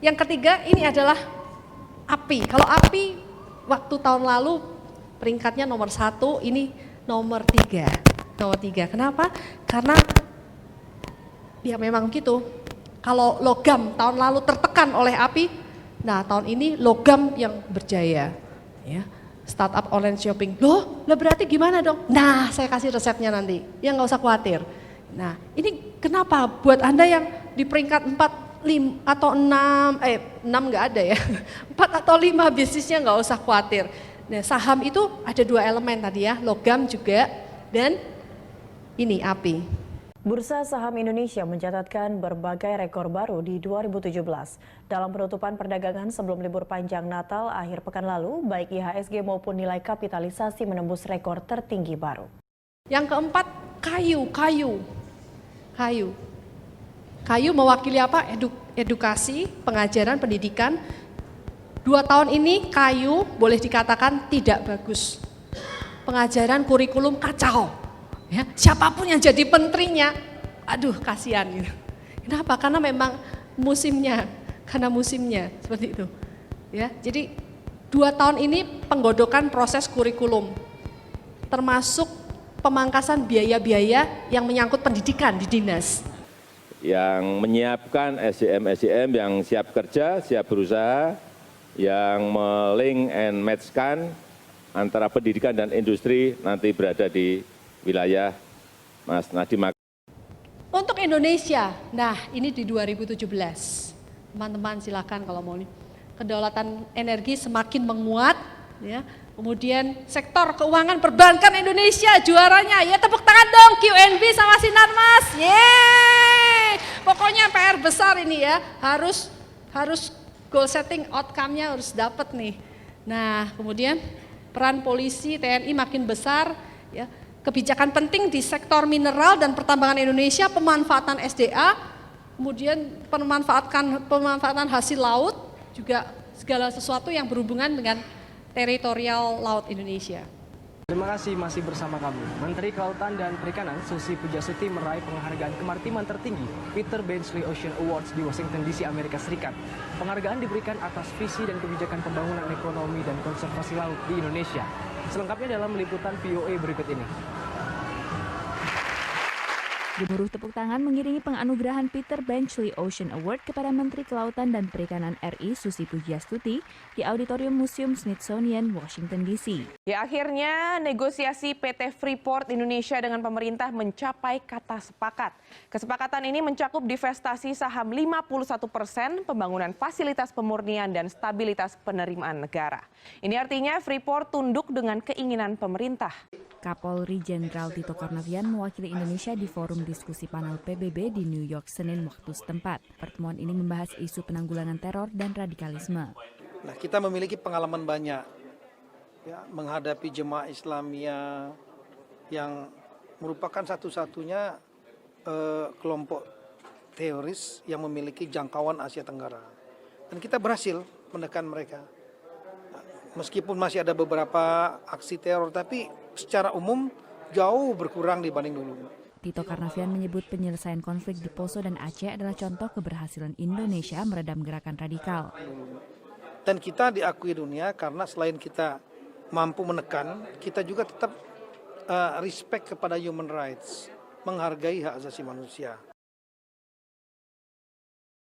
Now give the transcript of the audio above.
Yang ketiga ini adalah api. Kalau api waktu tahun lalu peringkatnya nomor 1, ini nomor 3. Nomor 3. Kenapa? Karena ya memang gitu. Kalau logam tahun lalu tertekan oleh api, nah tahun ini logam yang berjaya. Ya, startup online shopping. Loh berarti gimana dong? Nah, saya kasih resepnya nanti. Ya nggak usah khawatir. Nah, ini kenapa buat Anda yang di peringkat 4, 5 atau 6, 6 nggak ada ya, 4 atau 5 bisnisnya nggak usah khawatir. Nah, saham itu ada 2 elemen tadi ya, logam juga dan ini api. Bursa Saham Indonesia mencatatkan berbagai rekor baru di 2017. Dalam penutupan perdagangan sebelum libur panjang Natal akhir pekan lalu, baik IHSG maupun nilai kapitalisasi menembus rekor tertinggi baru. Yang keempat, kayu mewakili apa? Edukasi, pengajaran, pendidikan. 2 tahun ini kayu boleh dikatakan tidak bagus. Pengajaran kurikulum kacau. Ya, siapapun yang jadi menterinya, aduh kasihan gitu. Kenapa? Karena memang musimnya, seperti itu. Ya, jadi 2 tahun ini penggodokan proses kurikulum, termasuk pemangkasan biaya-biaya yang menyangkut pendidikan di dinas. Yang menyiapkan SDM yang siap kerja, siap berusaha, yang melink and match-kan antara pendidikan dan industri nanti berada di wilayah Mas Nadiem. Untuk Indonesia, nah ini di 2017, teman-teman silakan kalau mau nih. Kedaulatan energi semakin menguat, ya. Kemudian sektor keuangan perbankan Indonesia juaranya, ya tepuk tangan dong QNB sama Sinarmas, yeay. Pokoknya PR besar ini ya, harus goal setting outcome-nya harus dapat nih. Nah kemudian peran polisi TNI makin besar, ya. Kebijakan penting di sektor mineral dan pertambangan Indonesia, pemanfaatan SDA, kemudian pemanfaatan hasil laut, juga segala sesuatu yang berhubungan dengan teritorial laut Indonesia. Terima kasih masih bersama kami. Menteri Kelautan dan Perikanan Susi Pujiastuti meraih penghargaan kemaritiman tertinggi Peter Benchley Ocean Awards di Washington DC, Amerika Serikat. Penghargaan diberikan atas visi dan kebijakan pembangunan ekonomi dan konservasi laut di Indonesia. Selengkapnya dalam liputan VOA berikut ini. Gemuruh tepuk tangan mengiringi penganugerahan Peter Benchley Ocean Award kepada Menteri Kelautan dan Perikanan RI Susi Pujiastuti di Auditorium Museum Smithsonian, Washington DC. Ya, akhirnya negosiasi PT Freeport Indonesia dengan pemerintah mencapai kata sepakat. Kesepakatan ini mencakup divestasi saham 51%, pembangunan fasilitas pemurnian dan stabilitas penerimaan negara. Ini artinya Freeport tunduk dengan keinginan pemerintah. Kapolri Jenderal Tito Karnavian mewakili Indonesia di forum diskusi panel PBB di New York Senin waktu setempat. Pertemuan ini membahas isu penanggulangan teror dan radikalisme. Nah, kita memiliki pengalaman banyak ya, menghadapi jemaah Islamiyah yang merupakan satu-satunya kelompok teroris yang memiliki jangkauan Asia Tenggara. Dan kita berhasil menekan mereka. Meskipun masih ada beberapa aksi teror, tapi secara umum jauh berkurang dibanding dulu. Tito Karnavian menyebut penyelesaian konflik di Poso dan Aceh adalah contoh keberhasilan Indonesia meredam gerakan radikal. Dan kita diakui dunia karena selain kita mampu menekan, kita juga tetap respect kepada human rights, menghargai hak asasi manusia.